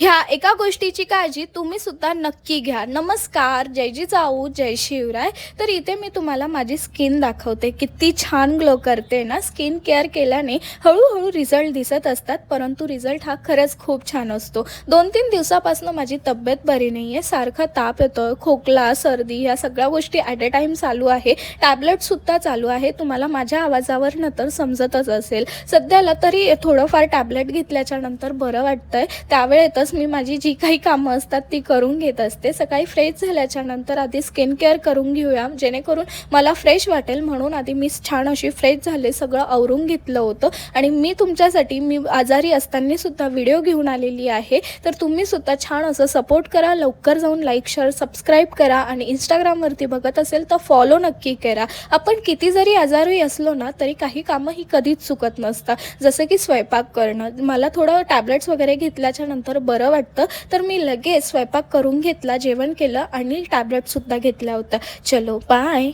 ह्या एका गोष्टीची काळजी तुम्ही सुद्धा नक्की घ्या. नमस्कार, जय जिजाऊ, जय शिवराय. तर इथे मी तुम्हाला माझी स्किन दाखवते. किती छान ग्लो करते ना. स्किन केअर केल्याने हळूहळू रिझल्ट दिसत असतात, परंतु रिझल्ट हा खरंच खूप छान असतो. 2-3 दिवसापासून माझी तब्येत बरी नाही आहे. सारखा ताप येतो, खोकला, सर्दी ह्या सगळ्या गोष्टी ॲट अ टाईम चालू आहे. टॅबलेटसुद्धा चालू आहे. तुम्हाला माझ्या आवाजावरनं तर समजतच असेल. सध्याला तरी थोडंफार टॅबलेट घेतल्याच्या नंतर बरं वाटतंय. त्यावेळेतच मी माझी जी काही कामं असतात ती करून घेत असते. सकाळी फ्रेश झाल्याच्या नंतर आधी स्किन केअर करून घेऊया, जेणेकरून मला फ्रेश वाटेल. म्हणून आधी मी छान अशी फ्रेश झाले, सगळं आवरून घेतलं होतं आणि मी तुमच्यासाठी मी आजारी असताना सुद्धा व्हिडिओ घेऊन आलेली आहे. तर तुम्ही सुद्धा छान असं सपोर्ट करा. लवकर जाऊन लाईक, शेअर, सबस्क्राईब करा आणि इंस्टाग्रामवरती बघत असेल तर फॉलो नक्की करा. आपण किती जरी आजारी असलो ना, तरी काही कामं ही कधीच चुकत नसतात. जसं की स्वयंपाक करणं. मला थोडं टॅबलेट्स वगैरे घेतल्याच्या नंतर बरं वाटतं, तर मी लगेच स्वयंपाक करून घेतला, जेवण केलं आणि टॅबलेटसुद्धा घेतल्या होत्या. चलो बाय.